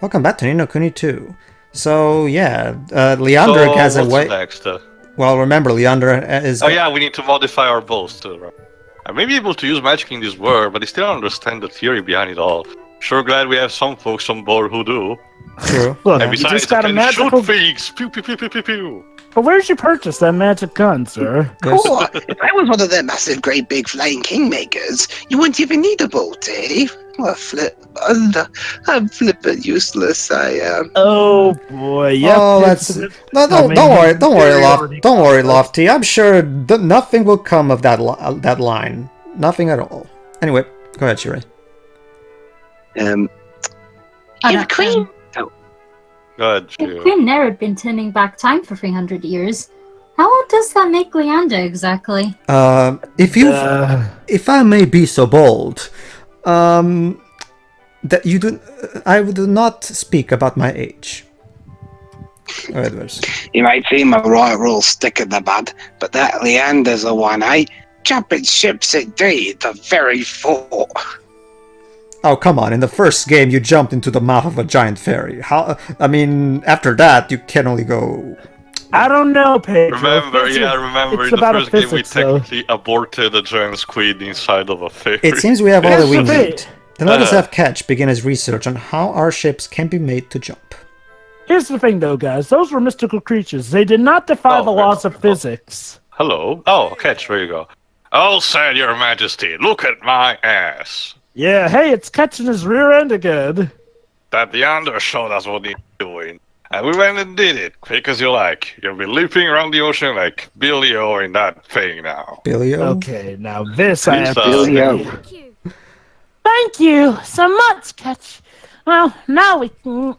Welcome back to Nino Kuni 2. So, yeah, Leander has a way... Next? Well, remember, Leander is... Oh yeah, we need to modify our bows too, right? I may be able to use magic in this world, but I still don't understand the theory behind it all. Sure glad we have some folks on board who do. True. Look, And you besides, just got I a can magical... shoot things! Pew pew pew pew pew pew! But where'd you purchase that magic gun, sir? Cool. If I was one of them massive, great, big flying kingmakers, you wouldn't even need a boat, eh? What I'm flippin' useless, I am. Oh boy, yep. Oh, that's... No, don't worry, Lofty. I'm sure nothing will come of that line. Nothing at all. Anyway, go ahead, Shiri. You're queen. Oh. Go ahead, If Shiro. Queen Nera had been turning back time for 300 years, how does that make Leander exactly? If I may be so bold, that you do, I would not speak about my age. Edwards. You might seem a royal stick in the mud, but that Leander's the one, eh? Jumping ships indeed, the very thought. Oh, come on. In the first game, you jumped into the mouth of a giant fairy. How? I mean, after that, you can only go... I don't know, Pedro. Remember, in the first game we technically aborted a giant squid inside of a fairy. It seems we have all that we need. Then let us have Catch begin his research on how our ships can be made to jump. Here's the thing, though, guys. Those were mystical creatures. They did not defy the laws of physics. Hello? Oh, Catch, there you go. Oh, said your majesty, look at my ass. Yeah, hey, it's catching his rear end again. That Leander showed us what he's doing. And we went and did it, quick as you like. You'll be leaping around the ocean like Billy-O in that thing now. Billy-O? Okay, now this I have to Billy-O. say. Thank you so much, Catch. Well, now we can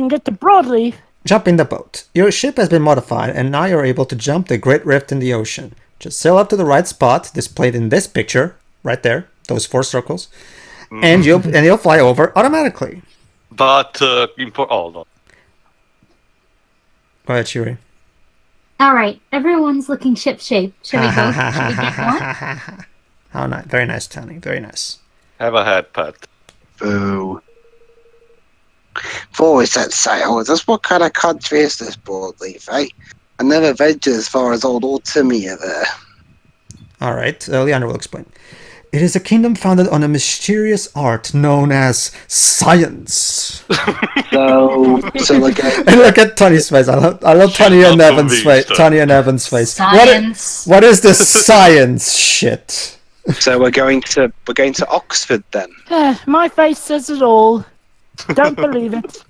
get to Broadleaf. Jump in the boat. Your ship has been modified, and now you're able to jump the Great Rift in the ocean. Just sail up to the right spot, displayed in this picture, right there, those 4 circles, and you'll fly over automatically. But, hold on. Go ahead, Shiri. Alright, everyone's looking ship-shape. Shall we go? Shall we get one? How nice. Very nice, Tony. Very nice. Have a hat, Pat. Boo. Boys set sail. Just what kind of country is this, Broadleaf, eh? I never ventured as far as old Timmy there. Alright, Leander will explain. It is a kingdom founded on a mysterious art known as science. So look at... And look at Tony's face. I love Tony and Evan's face. Tony and Evan's face. Science. What is this science shit? So we're going to Oxford then. My face says it all. Don't believe it.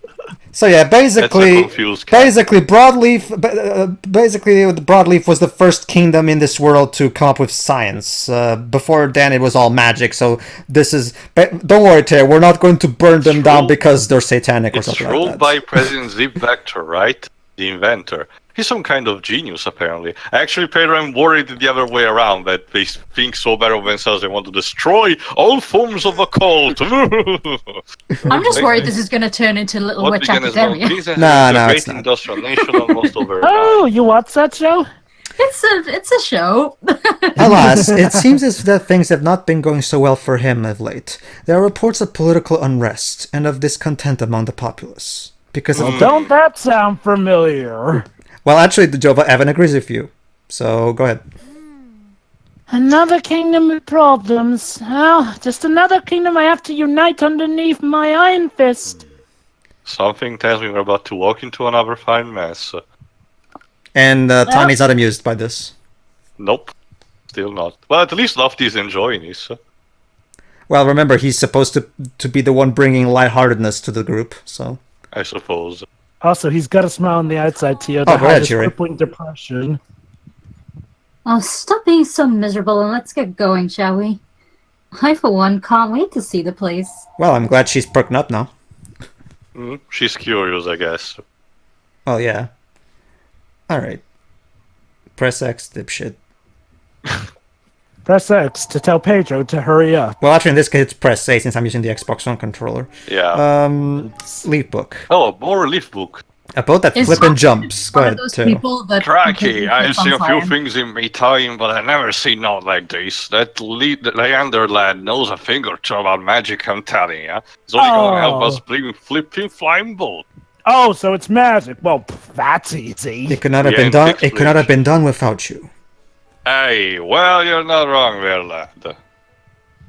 So yeah, basically Broadleaf Broadleaf was the first kingdom in this world to come up with science. Before then, it was all magic. So this is. Don't worry, Tay. We're not going to burn them down because they're satanic or something like that. It's ruled by President Zip Vector, right? The inventor. He's some kind of genius, apparently. Actually, Pedro, I'm worried the other way around, that they think so bad of themselves they want to destroy all forms of occult. I'm just worried this is going to turn into Little Witch Academia. No, it's not. Industrial nation almost over. Oh, you watch that show? It's a show. Alas, it seems as though things have not been going so well for him of late. There are reports of political unrest and of discontent among the populace. Because don't that sound familiar? Well, actually, Jova, Evan agrees with you. So, go ahead. Another kingdom with problems. Well, just another kingdom I have to unite underneath my iron fist. Something tells me we're about to walk into another fine mess. And Tony's not amused by this. Nope. Still not. Well, at least Lofty's enjoying this. Well, remember, he's supposed to be the one bringing lightheartedness to the group, so... I suppose. Also, he's got a smile on the outside, Tio, Oh, to hide his crippling depression. Oh, stop being so miserable and let's get going, shall we? I, for one, can't wait to see the place. Well, I'm glad she's perking up now. She's curious, I guess. Oh, yeah. Alright. Press X, dipshit. Press X to tell Pedro to hurry up. Well, actually, in this case, it's press A since I'm using the Xbox One controller. Yeah. Leaf book. Oh, more leaf book. About that Is flippin' Swashbuckling jumps. Go one ahead, of those Teo. people that Cracky, completely I've flips on seen a few fire? things in my time, but I never seen not like this. That Leander lad knows a thing or two about magic, I'm telling ya. He's only gonna help us bring flipping flying bolt. Oh, so it's magic. Well, that's easy. It could not have We been ain't done. fixed It could not have been done without you. Hey, well, you're not wrong there, lad.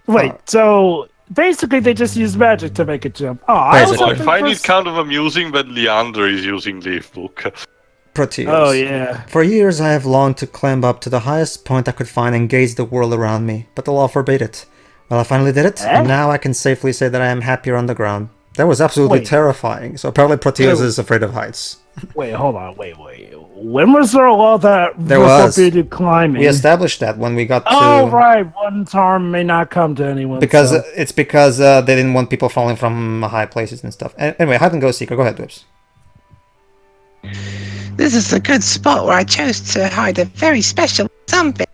Wait, so basically they just use magic to make it jump. Oh, I was Basically. I hoping find for it kind of amusing that Leander is using Leaf Book. Proteus. Oh, yeah. For years I have longed to climb up to the highest point I could find and gaze the world around me, but the law forbade it. Well, I finally did it, and now I can safely say that I am happier on the ground. That was absolutely Wait. terrifying. So apparently Proteus Wait. is afraid of heights. Wait, hold on. Wait. When was there a law that There was. forbidded climbing? We established that when we got to... Oh, right. One's harm may not come to anyone. Because so. it's because they didn't want people falling from high places and stuff. Anyway, hide and go seeker. Go ahead, Whips. This is a good spot where I chose to hide a very special something.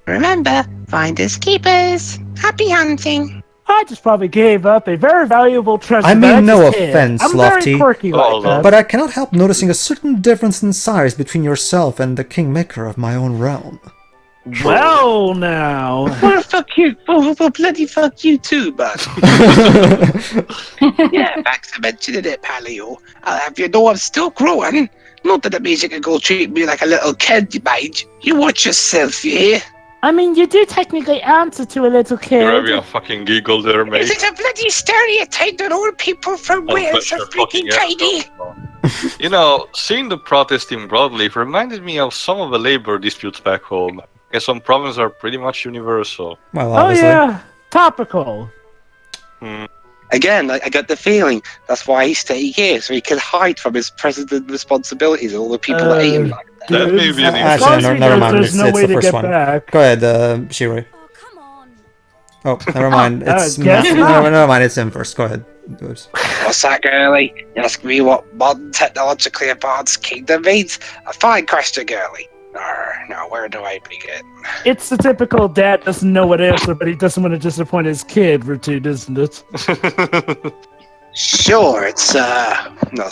Remember, finders keepers. Happy hunting. I just probably gave up a very valuable treasure. I mean, that no just hid. offense, I'm Lofty. very quirky like Oh, that. But I cannot help noticing a certain difference in size between yourself and the kingmaker of my own realm. Well, now. Well, fuck you. Well, bloody fuck you too, bud. Yeah, thanks for mentioning it, Palio. I'll have you know I'm still growing. Not that it means you can go treat me like a little kid, mate. You watch yourself, you hear? I mean, you do technically answer to a little kid. You're having a fucking giggle there, mate. Is it a bloody stereotype that old people from Oh, Wales are but you're fucking freaking tiny? asshole. You know, seeing the protest in Broadleaf reminded me of some of the labor disputes back home. Guess some problems are pretty much universal. Well, Oh, obviously. yeah. Topical. Again, I got the feeling that's why he stayed here, so he could hide from his president responsibilities and all the people that hate him like that. That may be an As Actually, long as no, he never knows mind. there's It's, no it's way the to first get one. back. Go ahead, Shiroi. Oh, come on. Oh, never mind. It's guess never mind. It's him first. Go ahead. Oops. What's that, girlie? You ask me what modern technologically advanced kingdom means? A fine question, girlie. Now, where do I begin? It's the typical dad doesn't know what answer, but he doesn't want to disappoint his kid routine, isn't it? Sure, it's,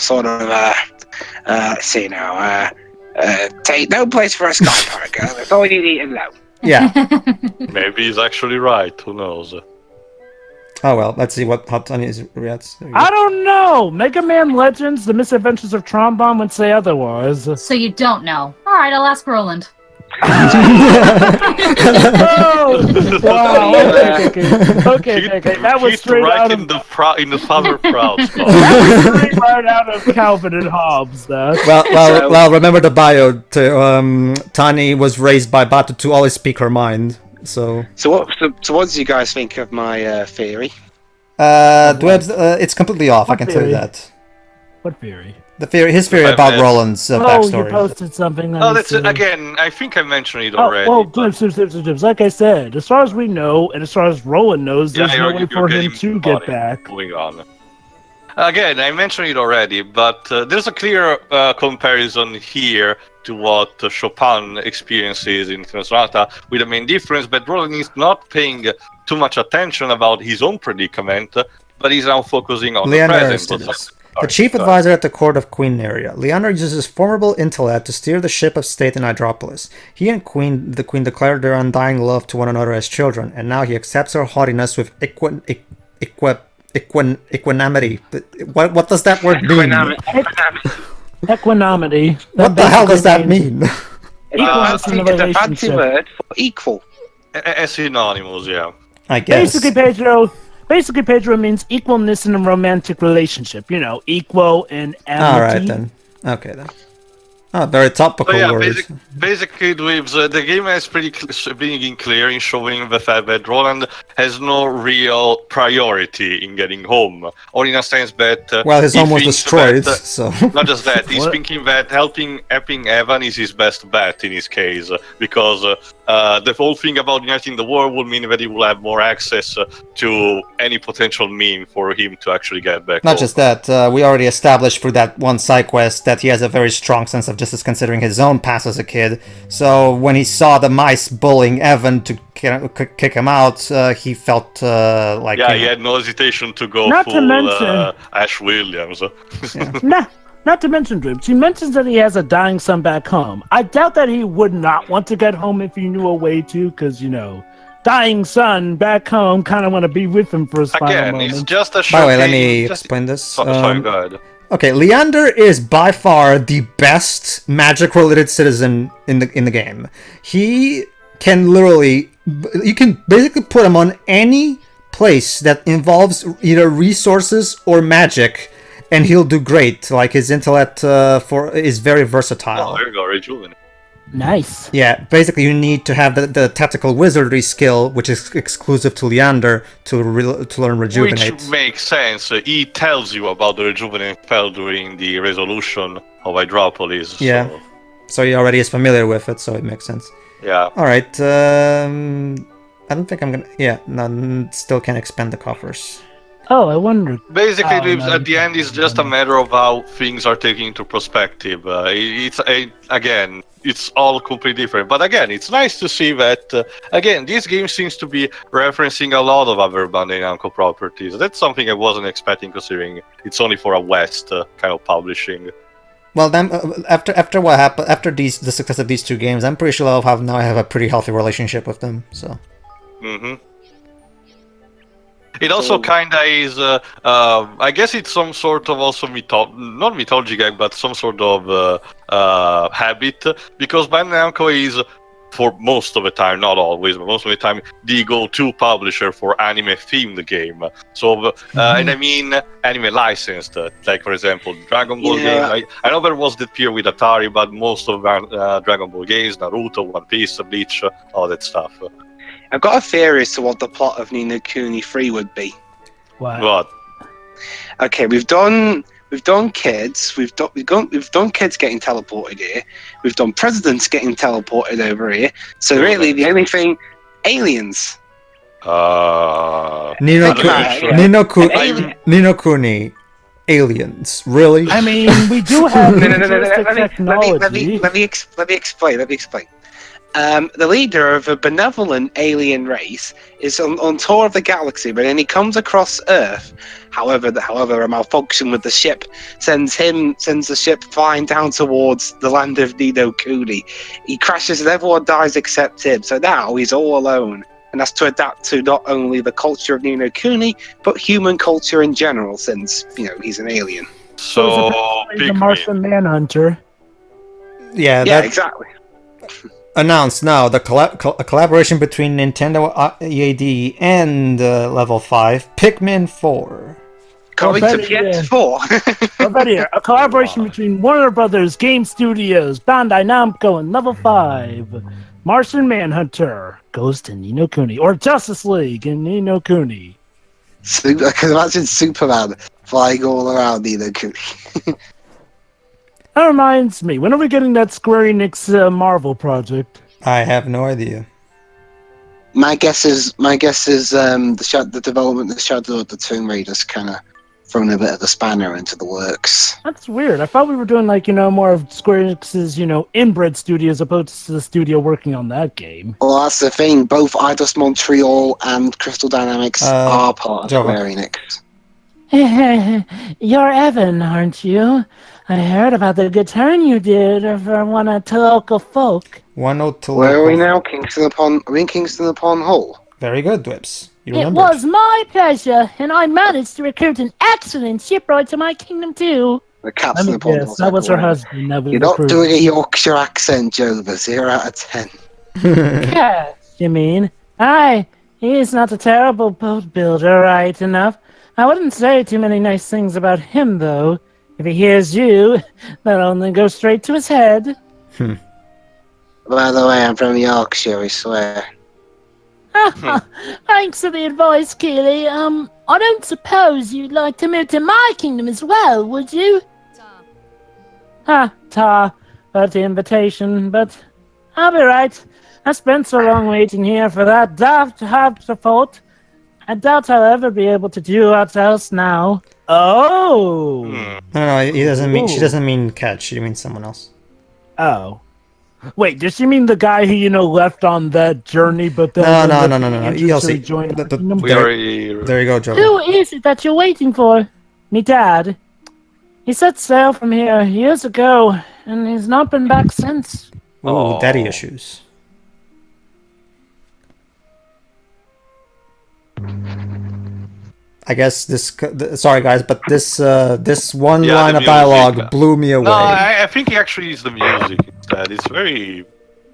sort of, let's see now, take no place for a sky park, girl. That's all you need to know. Yeah. Maybe he's actually right, who knows? Oh well. Let's see what Hot Tony's reacts. I don't know. Mega Man Legends: The Misadventures of Trombone would say otherwise. So you don't know. Alright, I'll ask Roland. Oh, wow. Okay. That was He's straight right out of in the father proud spot. that was straight right out of Calvin and Hobbes. That. Well. Remember the bio. Tani was raised by Batu to always speak her mind. So So what do you guys think of my, theory? it's completely off. I What can tell you theory? that. What theory? His theory about Batman. Roland's Oh, you backstory. posted something. Oh, that's it. Again, I think I mentioned it Oh, already. well, Dibs. Like I said, as far as we know, and as far as Roland knows, there's no way for him to get back. Moving on. Again, I mentioned it already, but there's a clear comparison here to what Chopin experiences in Sonata, with the main difference that Roland is not paying too much attention about his own predicament, but he's now focusing on Leander the present. Aristides, the chief advisor at the court of Queen Neria. Leander uses formidable intellect to steer the ship of state in Hydropolis. He and the Queen declared their undying love to one another as children, and now he accepts her haughtiness with equanimity. What does that word mean? Equanimity. What the hell does that mean? Equalness in a It's a fancy relationship. word for equal. As synonymous, yeah. I guess. Basically, Pedro means equalness in a romantic relationship. You know, equal in amity. All right then. Okay then. Oh, very topical So yeah, words. basically, Dweebs, the game has being clear in showing the fact that Roland has no real priority in getting home, or in a sense that Well, his he home was thinks destroyed, that, so. not just that, he's What? thinking that helping Evan is his best bet in his case, because the whole thing about uniting the world would mean that he will have more access to any potential mean for him to actually get back Not home. just that, we already established through that one side quest that he has a very strong sense of justice considering his own past as a kid. So when he saw the mice bullying Evan to kick him out, he felt like... Yeah, you he know, had no hesitation to go Not to full mention- Ash Williams. Not to mention, Dribs, he mentions that he has a dying son back home. I doubt that he would not want to get home if he knew a way to, because, dying son back home, kind of want to be with him for his final Again, moments. it's just a showcase. By the way, let me explain this. Sorry, go ahead. Okay, Leander is by far the best magic-related citizen in the game. He can literally, you can basically put him on any place that involves either resources or magic, and he'll do great. Like his intellect is very versatile. Oh, there you go, Rejuvenate. Nice. Yeah, basically you need to have the tactical wizardry skill, which is exclusive to Leander, to learn Rejuvenate. Which makes sense. He tells you about the Rejuvenate spell during the resolution of Hydropolis. Yeah. So he already is familiar with it, so it makes sense. Yeah. Alright, I don't think I'm gonna... Yeah, no, still can't expand the coffers. Oh, I wonder. Basically, no, at the end, it's just a matter of how things are taken into perspective. Again, it's all completely different. But again, it's nice to see that, again, this game seems to be referencing a lot of other Bandai Namco properties. That's something I wasn't expecting, considering it's only for a West kind of publishing. Well, then, after what happened, after the success of these two games, I'm pretty sure I have a pretty healthy relationship with them, so... Mm-hmm. It also kind of is, I guess it's some sort of also not mythology gag, but some sort of habit, because Bandai Namco is, for most of the time, not always, but most of the time, the go-to publisher for anime-themed game. So, and I mean anime licensed, like, for example, Dragon Ball game. I know there was the peer with Atari, but most of Dragon Ball games, Naruto, One Piece, Bleach, all that stuff. I've got a theory as to what the plot of Ni no Kuni 3 would be. What? Okay, we've done kids. We've done kids getting teleported here. We've done presidents getting teleported over here. So really, the only thing, aliens. Ni no Kuni, aliens. Really? I mean, we do have No. technology. Let me explain. The leader of a benevolent alien race is on tour of the galaxy, but then he comes across Earth. However, a malfunction with the ship sends the ship flying down towards the land of Ni no Kuni. He crashes and everyone dies except him. So now he's all alone, and has to adapt to not only the culture of Ni no Kuni, but human culture in general, since he's an alien. So the Martian Manhunter. Yeah, exactly. Announced now a collaboration between Nintendo EAD and Level 5, Pikmin 4. Coming to PS4. Or better yet, a collaboration between Warner Brothers Game Studios, Bandai Namco, and Level 5. Martian Manhunter goes to Ni no Kuni, or Justice League in Ni no Kuni. I can imagine Superman flying all around Ni no Kuni. That reminds me, when are we getting that Square Enix Marvel project? I have no idea. My guess is the development of Shadow of the Tomb Raider's kind of thrown a bit of a spanner into the works. That's weird. I thought we were doing more of Square Enix's, inbred studio as opposed to the studio working on that game. Well, that's the thing. Both Eidos Montreal and Crystal Dynamics are part of Square Enix. You're Evan, aren't you? I heard about the good turn you did for one of Toloka folk. Where are we now? Kingston upon Hull. Very good, Dwips. It was my pleasure, and I managed to recruit an excellent shipwright to my kingdom too. The captain upon Hull. That was her husband. You're not doing a Yorkshire accent, Jova. 0 out of 10. Yes, you mean? Aye, he's not a terrible boat builder, right enough. I wouldn't say too many nice things about him, though. If he hears you, that'll only go straight to his head. By the way, I'm from Yorkshire, I swear. Thanks for the advice, Keely. I don't suppose you'd like to move to my kingdom as well, would you? Ta. That's the invitation, but I'll be right. I spent so long waiting here for that daft support. I doubt I'll ever be able to do what else now. Oh! No, he doesn't mean. She doesn't mean Cat. She means someone else. Oh. Wait, does she mean the guy who left on that journey, but then no. You'll see. Joined there you go, Joe. Who is it that you're waiting for? Me dad. He set sail from here years ago, and he's not been back since. Ooh, daddy Oh. issues. I guess sorry guys, but this one Yeah, line the of dialogue music. blew me away. No, I think it actually is the music instead. It's very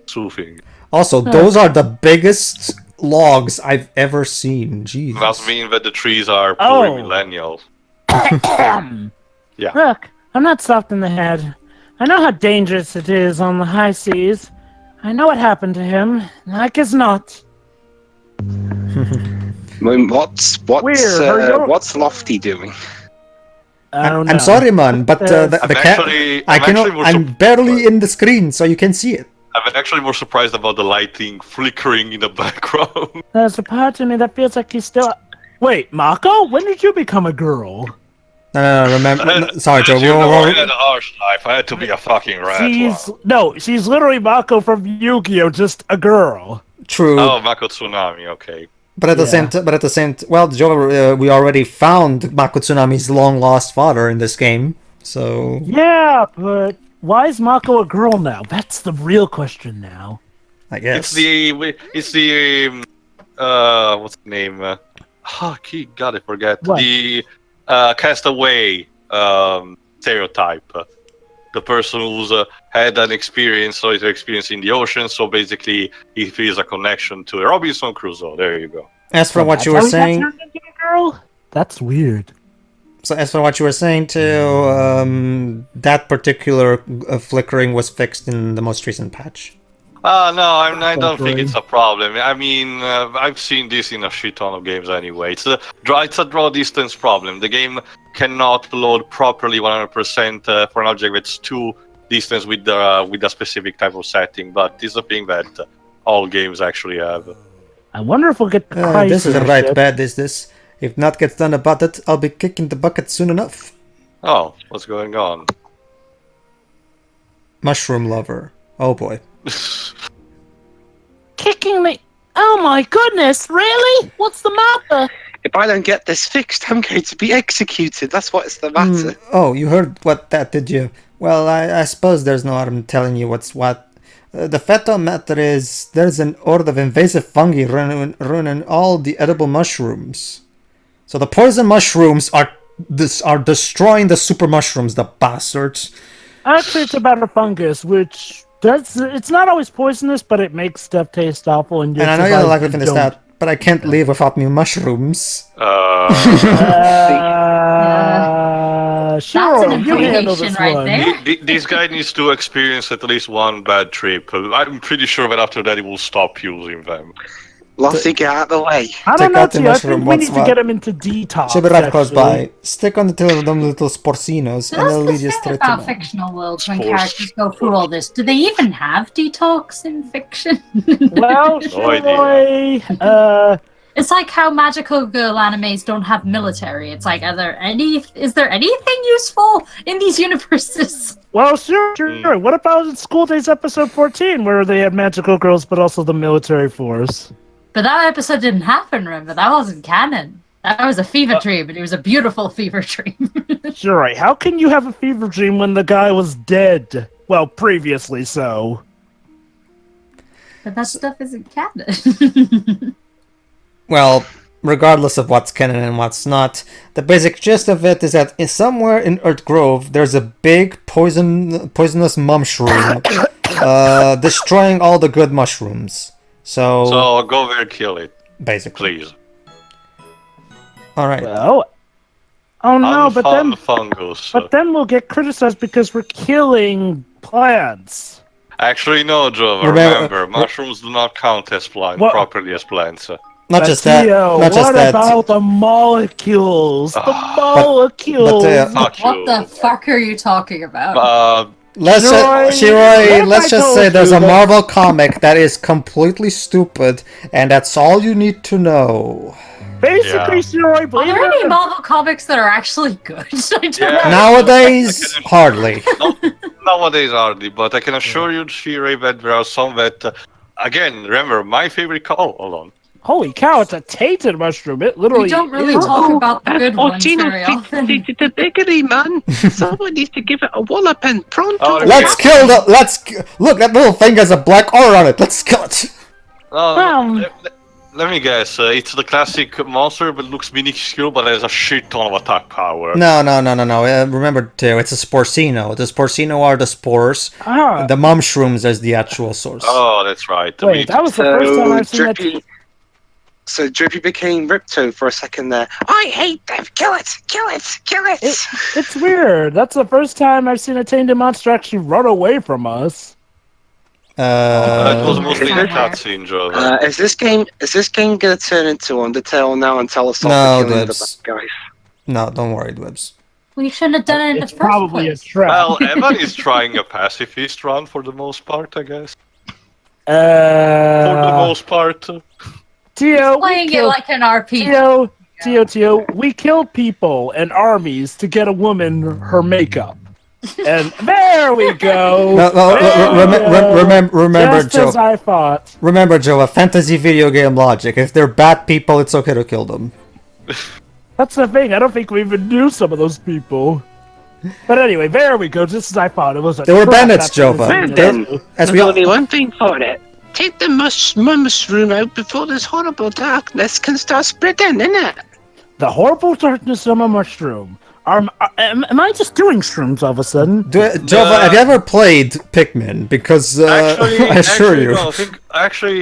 soothing. Also, those are the biggest logs I've ever seen. Jeez. Must mean that the trees are Oh. pluri-millennial. Yeah. Look, I'm not soft in the head. I know how dangerous it is on the high seas. I know what happened to him, like as not. I mean, what's Lofty doing? I'm sorry, man, but the I'm barely in the screen, so you can see it. I'm actually more surprised about the lighting flickering in the background. There's a part of me that feels like he's still. Wait, Mako? When did you become a girl? No, remember. Sorry, Joe. As you know, I had a harsh life. I had to be a fucking rat. She's literally Mako from Yu-Gi-Oh, just a girl. True. Oh, Mako Tsunami, okay. But at the same time, well, Joe, we already found Mako Tsunami's long lost father in this game, so. Yeah, but why is Mako a girl now? That's the real question now. I guess. It's the what's the name? God, I forget. What? The castaway stereotype. The person who's had an experience or is experiencing the ocean, so basically he feels a connection to Robinson Crusoe. There you go. As for what you were saying, Girl? That's weird. so as for what you were saying too, that particular flickering was fixed in the most recent patch. No, I don't think it's a problem. I mean, I've seen this in a shit ton of games anyway. It's a draw distance problem. The game cannot load properly 100% for an object that's too distant with a specific type of setting, but it's a thing that all games actually have. I wonder if we'll get the price. This is right bad, is this? If not gets done about it, I'll be kicking the bucket soon enough. Oh, what's going on? Mushroom lover. Oh boy. Kicking me. Oh my goodness, really? What's the matter? If I don't get this fixed, I'm going to be executed. That's what's the matter. Oh, you heard what that, did you? Well, I suppose there's no harm telling you what's what. The fact of the matter is, there's an horde of invasive fungi ruining all the edible mushrooms. So the poison mushrooms are destroying the super mushrooms, the bastards. Actually, it's about a fungus, which it's not always poisonous, but it makes stuff taste awful. And I know you're likely to finish that, but I can't leave without me mushrooms. Sure, That's an you handle this implication right one. there. This guy needs to experience at least one bad trip. I'm pretty sure that after that he will stop using them. Lofty, get out of the way. I don't Check know, out the T. I mushroom, think we what's need to what? get him into detox. Should be right close actually. by. Stick on the tail of them little sporcinos, So and they'll that's lead you the thing straight to about mine. fictional worlds when Sports. characters go through all this. Do they even have detox in fiction? Well, No Troy, It's like how magical girl animes don't have military. It's like, is there anything useful in these universes? well, sure. What about in School Days episode 14, where they had magical girls, but also the military force? But that episode didn't happen, remember? That wasn't canon. That was a fever dream, but it was a beautiful fever dream. Sure, right. How can you have a fever dream when the guy was dead? Well, previously so. But that stuff isn't canon. Well, regardless of what's canon and what's not, the basic gist of it is that somewhere in Earth Grove, there's a big poisonous mushroom destroying all the good mushrooms. So go there and kill it, basically. please. Alright. Well, oh no, but then we'll get criticized because we're killing plants. Actually, no, Jova. Remember, mushrooms do not count as properly as plants. Not just that. Theo, Not just what that. about the molecules? The molecules. But, What the fuck are you talking about? let's just say there's a Marvel comic that is completely stupid, and that's all you need to know. Basically, Shiroi, Are believe there it any or not, Marvel comics that are actually good? I don't Yeah. know. Nowadays, hardly. Nowadays, hardly, but I can assure you, Shirei, that there are some that, again, remember, my favorite... Oh, hold on. Holy cow, it's a tainted mushroom. It literally We don't really is. talk about the good ones Gino very often. fixated the biggery, man. Someone needs to give it a walloping pronto. Oh, Let's kill the. Look. That little thing has a black aura on it. Let's kill it. Let me guess. It's the classic monster, but looks minuscule, but has a shit ton of attack power. No. Remember, Theo, it's a Sporcino. The Sporcino are the spores. Ah. The mushrooms is the actual source. Oh, that's right. Wait, that was the first time I've seen that. So Drippy became Ripto for a second there. I hate them. Kill it. It's weird. That's the first time I've seen a tainted monster actually run away from us. It was mostly the cutscene, Joe. Is this game gonna turn into Undertale now and tell us No, off for killing the Dwebs. bad guys? No, don't worry, Dwebs. We shouldn't have done it in the It's first probably place. a trap. Well, Evan is trying a pacifist run for the most part, I guess. For the most part. Tio, Playing it like an RPG. Tio, we kill people and armies to get a woman her makeup. And there we go. Remember, Just Joe. as I thought. Remember, Joe. A fantasy video game logic. If they're bad people, it's okay to kill them. That's the thing. I don't think we even knew some of those people. But anyway, there we go. Just as I thought. It was a They were trap bandits, after Jova. this They- video. As we There's all, only one thing for it. Take the mushroom out before this horrible darkness can start spreading, innit? The horrible darkness of a mushroom. Am I just doing shrooms all of a sudden? Jova, have you ever played Pikmin? Because I assure you.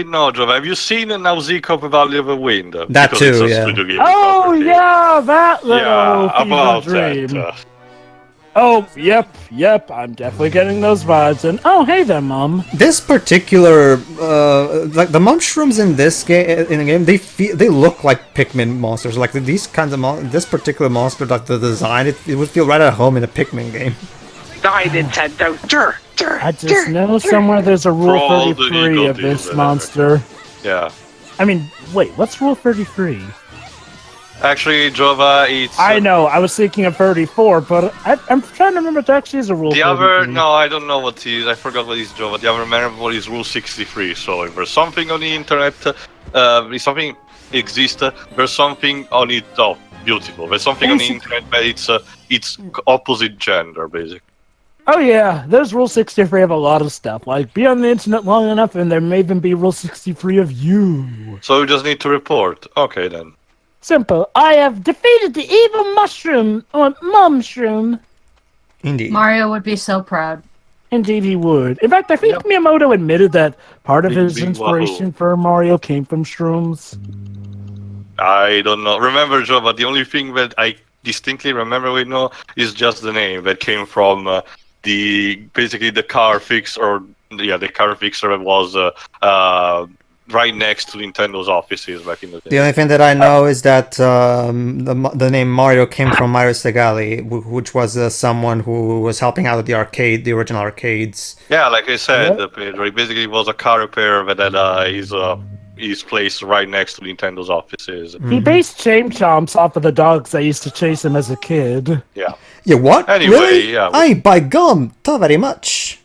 No, Joe. Have you seen Nausicaa of the Valley of the Wind? That Because too, it's a yeah. studio game Oh property. yeah, that little Yeah, fever about dream. that. Oh, yep, I'm definitely getting those vibes. And oh, hey there, Mom. This particular, like the mushrooms in this game, they look like Pikmin monsters. Like these kinds of this particular monster, like the design, it would feel right at home in a Pikmin game. Die, Nintendo. I just know somewhere there's a Rule Roll the 33 eagle of this deal, monster. Yeah. I mean, wait, what's Rule 33? Actually, Jova, it's... I know, I was thinking of 34, but I'm trying to remember if there actually is a Rule The 33. other... No, I don't know what it is. I forgot what is Jova. The other memorable is Rule 63. So if there's something on the internet, if something exists, there's something on it... Oh, beautiful. There's something on the internet, but it's opposite gender, basically. Oh yeah, there's Rule 63 of a lot of stuff. Like, be on the internet long enough and there may even be Rule 63 of you. So you just need to report. Okay, then. Simple. I have defeated the evil mushroom, or mumshroom. Indeed. Mario would be so proud. Indeed he would. In fact, I think Miyamoto admitted that part of Big, his big inspiration wahoo. for Mario came from shrooms. I don't know. Remember, Jova, the only thing that I distinctly remember we know is just the name that came from basically the car fixer, the car fixer that was right next to Nintendo's offices back in the day. The only thing that I know is that the name Mario came from Mario Segali, which was someone who was helping out at the original arcades. Yeah, like I said, Pedro, he basically was a car repair that had his place right next to Nintendo's offices. He based Shame Chomps off of the dogs that used to chase him as a kid. Yeah. Yeah, what? Anyway, really? yeah. Aye, by gum, thank very much.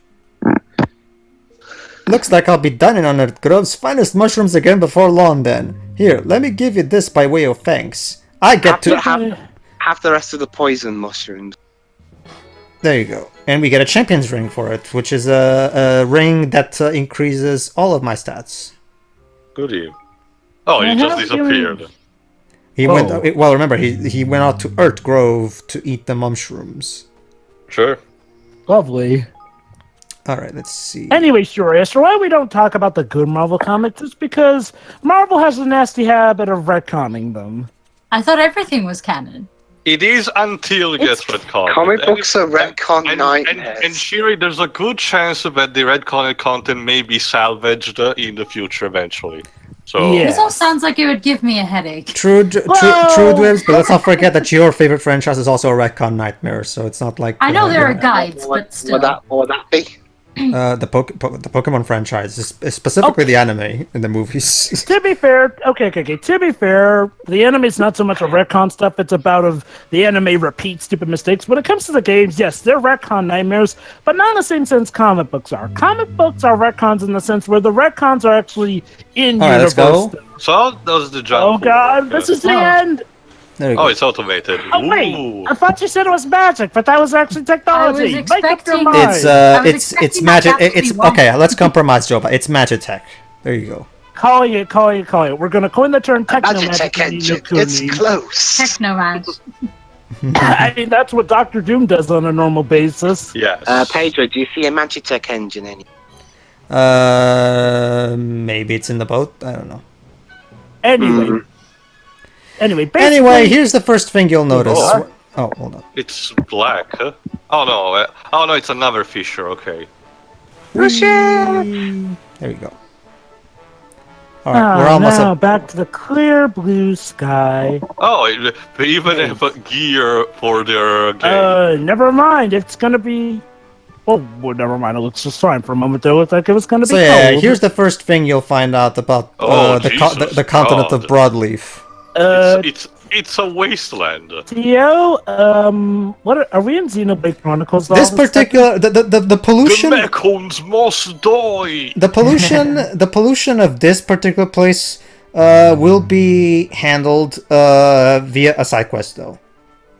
Looks like I'll be dining on Earth Grove's finest mushrooms again before long then. Here, let me give you this by way of thanks. I get to... Have the rest of the poison mushrooms. There you go. And we get a champion's ring for it, which is a ring that increases all of my stats. Goody. Oh, he just disappeared. He went... Well, remember, he went out to Earth Grove to eat the mushrooms. Sure. Lovely. Alright, let's see. Anyway, Shurius, why we don't talk about the good Marvel comics is because Marvel has a nasty habit of retconning them. I thought everything was canon. It is until it gets retconned. Comic books are retcon nightmares. And Shiri, there's a good chance that the retconned content may be salvaged in the future eventually. So Yeah. This all sounds like it would give me a headache. True, Dwibs, but let's not forget that your favorite franchise is also a retcon nightmare, so it's not like... I know there are guides, but still. Would that be? The Pokemon franchise, specifically the anime in the movies. To be fair, okay. To be fair, the anime's not so much a retcon stuff. It's about the anime repeats stupid mistakes. When it comes to the games, yes, they're retcon nightmares, but not in the same sense comic books are. Comic books are retcons in the sense where the retcons are actually in universe. Let's go. So how does the jump? Oh god, this is the end. There you Oh, go. it's automated. Oh wait, Ooh. I thought you said it was magic, but that was actually technology. I was Make up your expecting- mind. It's expecting it's that magic. to It's be wrong. okay. Let's compromise, Joba. It's Magitech. There you go. Calling it. We're gonna coin the term techno Magitech magic. engine. It's close. Technomag. I mean, that's what Doctor Doom does on a normal basis. Yes. Pedro, do you see a Magitech engine anywhere? Maybe it's in the boat. I don't know. Anyway, basically, Anyway, here's the first thing you'll notice. Oh. Oh, hold on. It's black. Huh? Oh no. Oh no, it's another fisher. Okay. There you go. All right, we're almost now up. back to the clear blue sky. Oh, they even have a gear for their game. Never mind. It's gonna be. Oh, well, never mind. It looks just fine for a moment. There, it looked like it was gonna be So yeah, cold. here's the first thing you'll find out about Jesus the continent of God. Broadleaf. It's a wasteland. Theo, what are we in Xenoblade Chronicles? This particular the pollution. The Mechons must die. The pollution of this particular place will be handled via a side quest, though.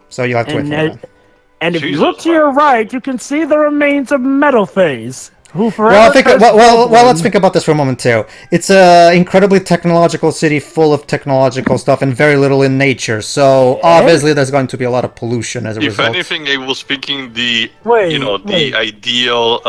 So you'll have to wait for that. And if you Jesus, look to your right, you can see the remains of Metal Phase, who Well, forever. let's think about this for a moment too. It's an incredibly technological city full of technological stuff and very little in nature. So obviously, there's going to be a lot of pollution as a If result. anything, I was thinking the Wait. the ideal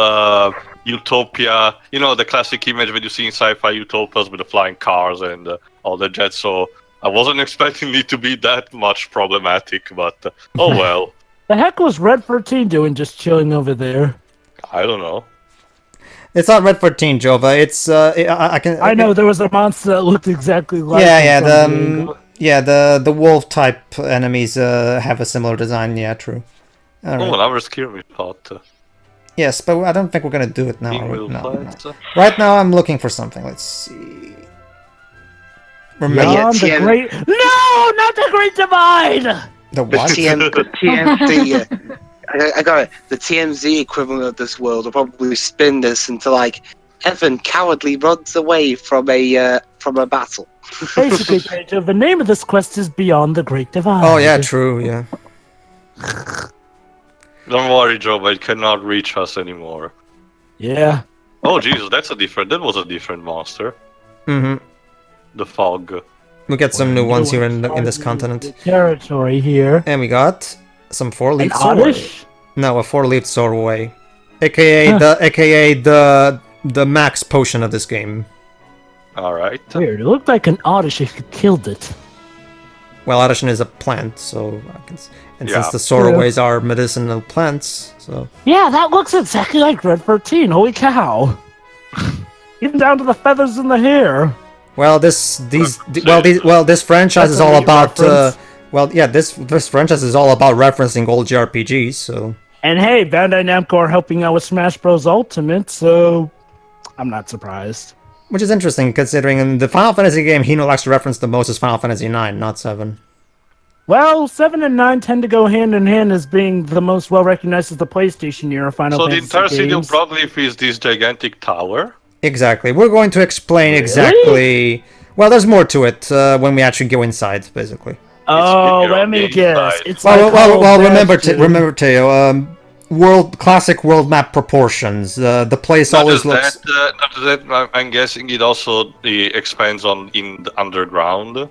utopia. You know, the classic image that you see in sci-fi utopias with the flying cars and all the jets. So I wasn't expecting it to be that much problematic, but oh well. The heck was Red 13 doing just chilling over there? I don't know. It's not Red 14, Jova. It's I know there was a monster that looked exactly like. the wolf type enemies have a similar design. Yeah, true. All right. Oh, another skirmish spot. Yes, but I don't think we're gonna do it now. Wheel No. flights. Right now, I'm looking for something. Let's see. Remember Beyond the TM great. No, not the Great Divide. the The what? TMZ. I got it. The TMZ equivalent of this world will probably spin this into like Evan cowardly runs away from a battle. Basically, Pedro, the name of this quest is Beyond the Great Divide. Oh yeah, true. Yeah. Don't worry, Joe. It cannot reach us anymore. Yeah. Oh Jesus, that was a different monster. Mm-hmm. The fog. We get some new ones here in this continent, Territory here. and we got some An four-leaf sword. Oddish? No, a four-leaf swordway, aka the max potion of this game. All right. Weird. It looked like an Oddish if you killed it. Well, Addition is a plant, so since Yeah. the swordways are medicinal plants, so Yeah, that looks exactly like Red 13. Holy cow. Even down to the feathers in the hair. well, this franchise That's is a all neat about. reference. This franchise is all about referencing old JRPGs. So And hey, Bandai Namco are helping out with Smash Bros. Ultimate, so I'm not surprised. which is interesting considering in the Final Fantasy game, Hino likes to reference the most is Final Fantasy 9, not 7. Well, 7 and 9 tend to go hand in hand as being the most well-recognized as the PlayStation era Final So the Fantasy entire city of games. Broadleaf is this gigantic tower. Exactly. We're going to explain Really? exactly. Well, there's more to it when we actually go inside, basically. Oh, bigger let on me the guess. inside. It's like Remember, Teo. Classic world map proportions. The place Not always just looks. not just that. I'm guessing it also expands in the underground.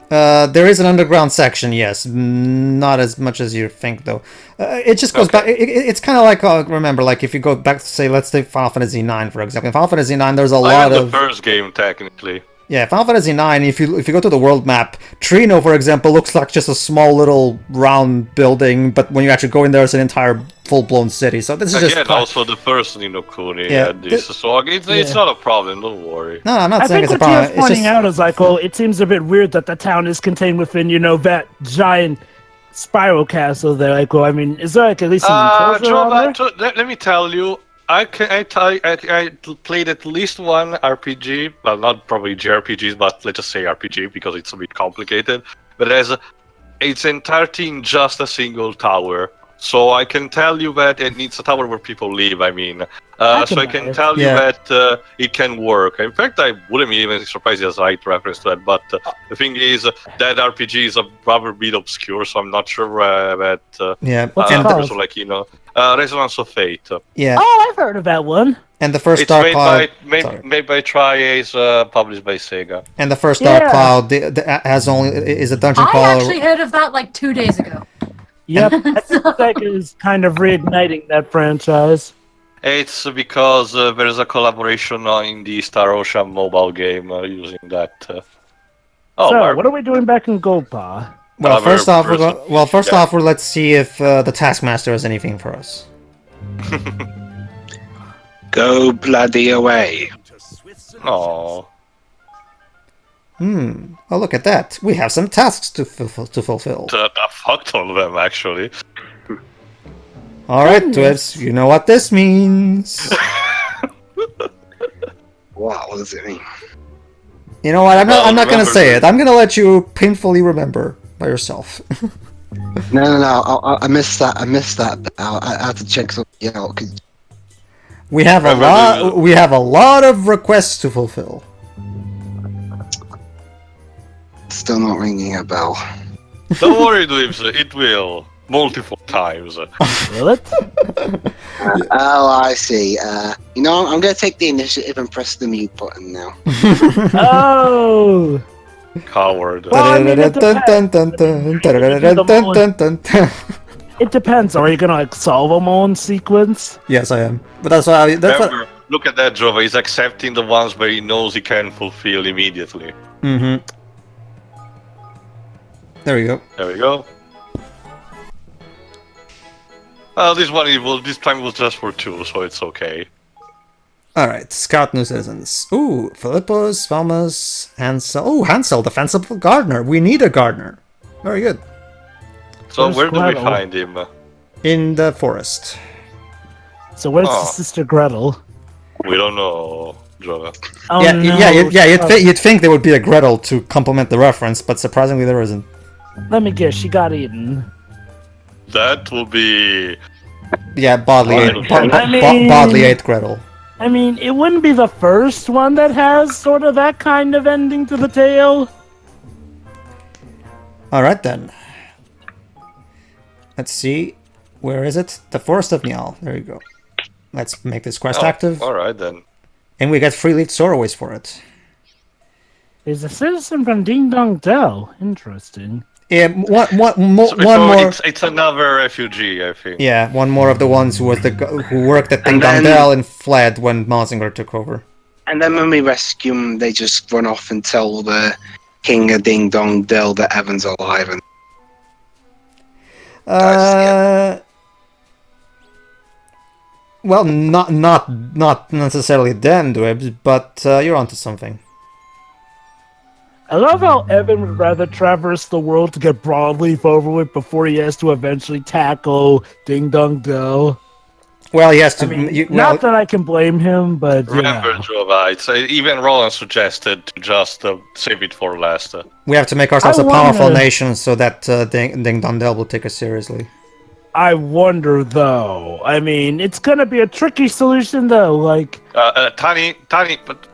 There is an underground section, yes, not as much as you think though. It just goes back. It's kind of like remember, like if you go back to say, let's take Final Fantasy 9 for example. In Final Fantasy 9, there's a lot The of first game technically. yeah. Final Fantasy 9. If you go to the world map, Trino, for example, looks like just a small little round building, but when you actually go in there, it's an entire full-blown city. So this is Again, just also the first Kuni Yeah, had this, so it's not a problem. Don't worry. no, I'm not I saying think it's a what problem. Tio's It's pointing just out is like, well, it seems a bit weird that the town is contained within, that giant spiral castle there. Like, well, I mean, is there like at least some enclosure on there? Let me tell you, I played at least one RPG. Well, not probably JRPGs, but let's just say RPG because it's a bit complicated. But as its entirety in just a single tower. So I can tell you that it needs a tower where people live. I mean, so I can tell you that it can work. In fact, I wouldn't be even surprised as I reference to that. But the thing is, that RPG is a rather bit obscure, so I'm not sure that. What's it called? So like Resonance of Fate. Yeah. Oh, I've heard of that one. And the first It's Dark made Cloud made by Tri-Ace, published by Sega. and the first Dark Cloud has only is a dungeon I called. actually heard of that like 2 days ago. Yep, I think Sega is kind of reigniting that franchise. It's because there is a collaboration in the Star Ocean mobile game using that. So, what are we doing back in Goldpaw? Well, first off, let's see if the Taskmaster has anything for us. Go bloody away. Oh. Oh, look at that. We have some tasks to fulfill. I fucked all of them, actually. Alright, Twibs, you know what this means. What does it mean? You know what, I'm not gonna say it. I'm gonna let you painfully remember by yourself. No. I missed that. I have to check something out. We have a lot of requests to fulfill. Still not ringing a bell. Don't worry, Dweebs, it will. Multiple times. Will it? Oh, I see. I'm going to take the initiative and press the mute button now. Oh! Coward. Well, I mean, it depends. Are you gonna like solve them all in sequence? Yes, I am. But that's why. Remember, look at that, Jova. He's accepting the ones where he knows he can fulfill immediately. Mm-hmm. There we go. There we go. This time it was just for 2, so it's okay. Alright, scout new citizens. Ooh, Philippus, Valmus, Hansel. Oh, Hansel, defensible gardener. We need a gardener. Very good. So Where's where do we Gretel? find him? In the forest. So where's the sister Gretel? We don't know, Jova. Oh, yeah, no. you'd think there would be a Gretel to complement the reference, but surprisingly there isn't. Let me guess, she got eaten. That will be... Yeah, Bodley I ate, don't Bo- know. Bo- Bodley ate Gretel. I mean, it wouldn't be the first one that has sort of that kind of ending to the tale. Alright then. Let's see. Where is it? The Forest of Nial. There you go. Let's make this quest active. Alright then. And we get free-leaf soraways for it. There's a citizen from Ding Dong Dell. Interesting. Yeah, one more. It's another refugee, I think. Yeah, one more of the ones who worked at Ding Dong Dell and fled when Mazinger took over. And then when we rescue them, they just run off and tell the king of Ding Dong Dell that Evan's alive. And well, not necessarily then, Dwebs, but you're onto something. I love how Evan would rather traverse the world to get Broadleaf over with before he has to eventually tackle Ding Dong Dell. Well, he has to. Not that I can blame him, but Remember, Jova, even Roland suggested to just save it for last. We have to make ourselves a powerful nation so that Ding Dong Dell will take us seriously. I wonder, though. I mean, it's gonna be a tricky solution, though. Like, Tiny, but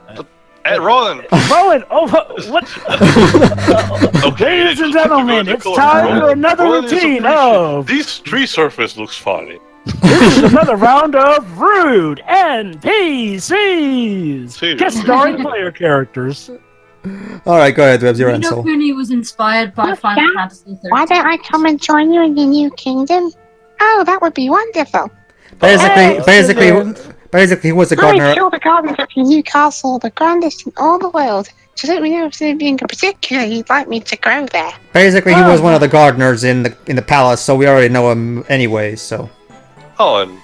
Roland! Rowan, what? Ladies and gentlemen, it's time for another routine of... This tree surface looks funny. This is another round of Rude NPCs! Guest starring player characters. Alright, go ahead, Dwebs, you're Ansel. Kuni was inspired by Final Fantasy 13. Why don't I come and join you in your new kingdom? Oh, that would be wonderful. Basically, he was a gardener. I feel the gardens of your new castle, the grandest in all the world. So let me know if there's anything in particular you'd like me to grow there. Basically, he was one of the gardeners in the palace, so we already know him anyway. So. Oh, and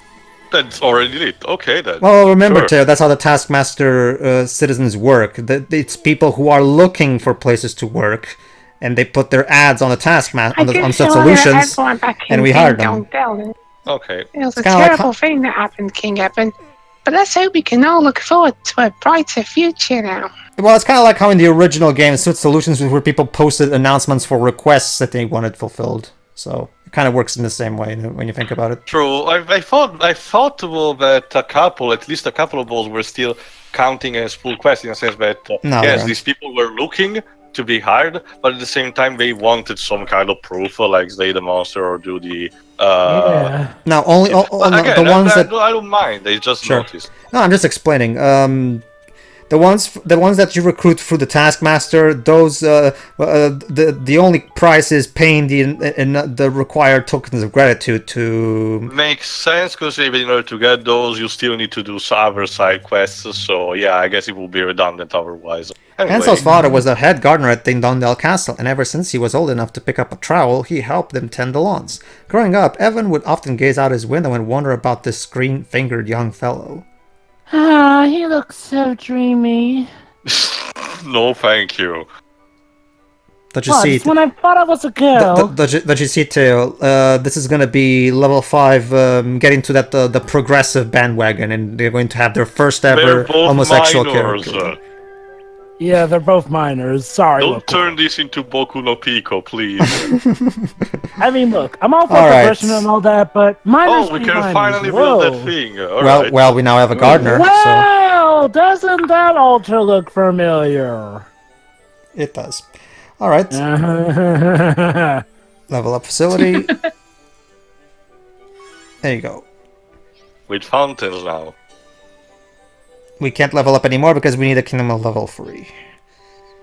that's already lit. Okay then. Well, remember, Teo, that's how the Taskmaster citizens work. It's people who are looking for places to work, and they put their ads on the Taskmaster on such solutions, and we hire them. Okay. It was a terrible thing that happened, King Evan. but let's hope we can all look forward to a brighter future now. Well, it's kind of like how in the original game, Suit Solutions, where people posted announcements for requests that they wanted fulfilled. So it kind of works in the same way when you think about it. True. I thought well, that at least a couple of those were still counting as full quests in a sense that yes, these people were looking to be hired, but at the same time they wanted some kind of proof, like slay the monster or do the. Yeah. Now only again, the ones I that don't mind. They just noticed. No, I'm just explaining. The ones that you recruit through the Taskmaster, those the only price is paying the required tokens of gratitude to. Makes sense because even in order to get those, you still need to do other side quests. So yeah, I guess it will be redundant otherwise. Anyway. Hansel's father was the head gardener at Dingdondale Castle, and ever since he was old enough to pick up a trowel, he helped them tend the lawns. Growing up, Evan would often gaze out his window and wonder about this green-fingered young fellow. Ah, he looks so dreamy. No, thank you. Don't you see? When I thought I was a girl. Don't you see, Tail? This is gonna be level 5, getting to that the progressive bandwagon, and they're going to have their first ever homosexual character. Yeah, they're both minors. Sorry. Don't turn this into Boku no Pico, please. I mean, look, I'm all for progression and all that, but minors. Oh, we can finally build that thing. Well, we now have a gardener. Well, doesn't that altar look familiar? It does. All right. Level up facility. There you go. With fountains now. We can't level up anymore because we need a kingdom of level 3.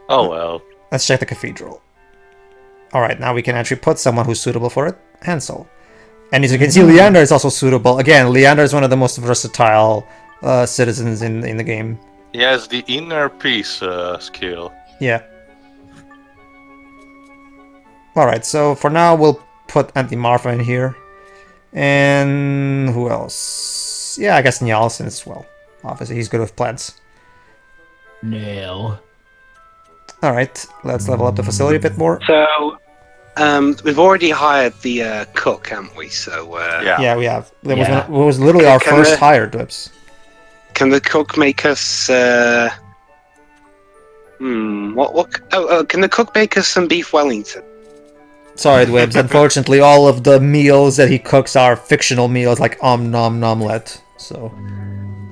Oh well. Let's check the cathedral. Alright, now we can actually put someone who's suitable for it. Hansel. And as you can see, Leander is also suitable. Again, Leander is one of the most versatile citizens in the game. He has the inner peace skill. Yeah. Alright, so for now we'll put Auntie Martha in here. And who else? Yeah, I guess Njalsen as well. Obviously, he's good with plants. No. Alright, let's level up the facility a bit more. So, we've already hired the cook, haven't we? So, yeah, we have. It was literally our first hire, Dwibs. Can the cook make us? Can the cook make us some beef Wellington? Sorry, Dwibs. Unfortunately, all of the meals that he cooks are fictional meals, like nom nomlet. So.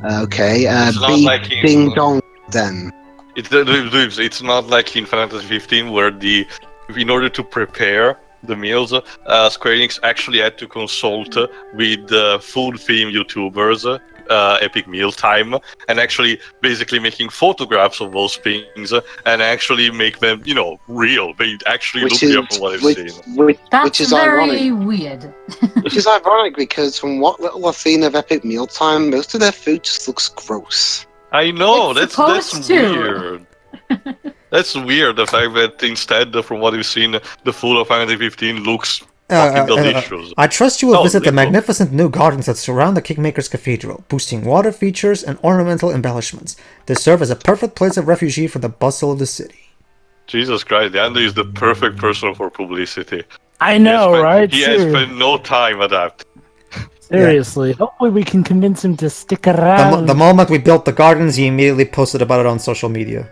Okay, beef like ding dong then. It's not like in Final Fantasy 15 where in order to prepare the meals, Square Enix actually had to consult with food theme YouTubers, Epic Meal Time, and actually basically making photographs of those things and actually make them, real. They actually look real from what I've seen. Which is very ironic. Weird. Which is ironic because from what little I've seen of Epic Meal Time, most of their food just looks gross. I know, It's that's supposed to. weird. That's weird, the fact that instead, from what we've seen, the food of Final Fantasy 15 looks fucking delicious. I trust you will visit the magnificent new gardens that surround the Kingmaker's Cathedral, boosting water features and ornamental embellishments. They serve as a perfect place of refuge from the bustle of the city. Jesus Christ, Andy is the perfect person for publicity. I know, right? He has spent no time at that. Seriously. Yeah. Hopefully we can convince him to stick around. The moment we built the gardens, he immediately posted about it on social media.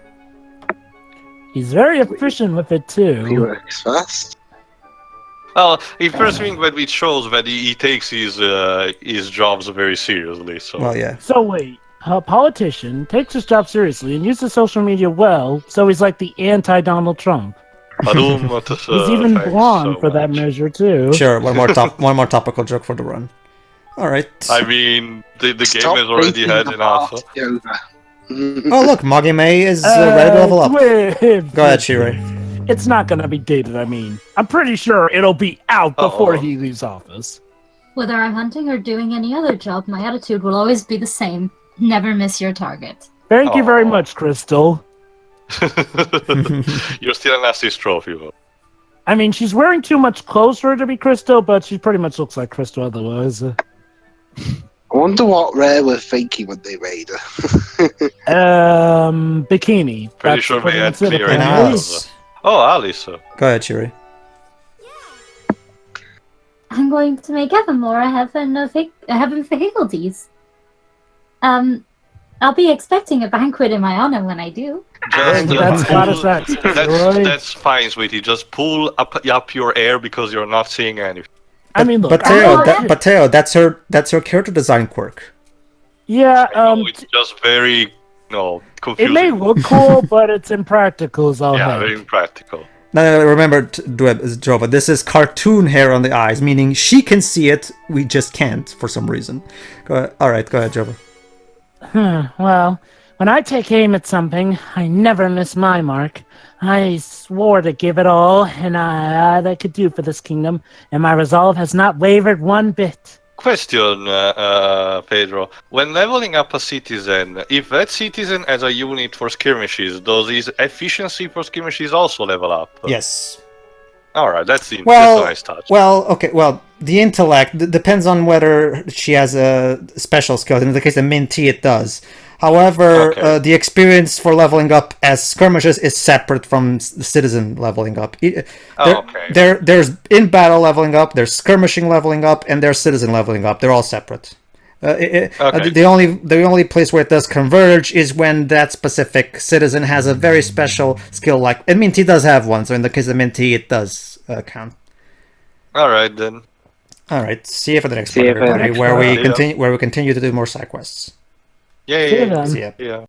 He's very efficient with it, too. He works fast. Well, the first thing that it shows that he takes his jobs very seriously. So. Well, yeah. So wait, a politician takes his job seriously and uses social media well, so he's like the anti-Donald Trump. He's even blonde for that measure, too. Sure, one more topical joke for the run. Alright. I mean, the game has already had enough. Oh, look, Moggy May is ready to level up. Go ahead, Shirei. It's not going to be dated, I mean. I'm pretty sure it'll be out before he leaves office. Whether I'm hunting or doing any other job, my attitude will always be the same. Never miss your target. Thank you very much, Crystal. You're still an assist trophy, though. I mean, she's wearing too much clothes for her to be Crystal, but she pretty much looks like Crystal otherwise. I wonder what Rare were thinking when they made her. Bikini. Pretty sure they had clear Alice. Oh, Alice. Go ahead, Shiri. I'm going to make Evan more a heaven of difficulties. I'll be expecting a banquet in my honor when I do. Just That's goddess access, right? that's fine, sweetie. Just pull up your air because you're not seeing anything. I mean, look, But I'm Teo, not- but Teo, that's her character design quirk. yeah, It's just very, it confusing. may look cool, but it's impractical as all yeah, heck. very impractical. No, remember, Drova, this is cartoon hair on the eyes, meaning she can see it, we just can't for some reason. Alright, go ahead, Drova. Well, when I take aim at something, I never miss my mark. I swore to give it all, and I could do for this kingdom, and my resolve has not wavered one bit. Question, Pedro. When leveling up a citizen, if that citizen has a unit for skirmishes, does his efficiency for skirmishes also level up? Yes. Alright, that's a Well, nice touch. the intellect depends on whether she has a special skill. In the case of Minty, it does. However, Okay. the experience for leveling up as skirmishes is separate from the citizen leveling up. There's in battle leveling up, there's skirmishing leveling up, and there's citizen leveling up. They're all separate. The only place where it does converge is when that specific citizen has a very special skill, like, and Minty does have one, so in the case of Minty, it does count. Alright then. All right, see you for the next See one, you for the everybody, next where one. we Yeah. continue to do more side quests. Yeah, See yeah, you then. See ya. yeah.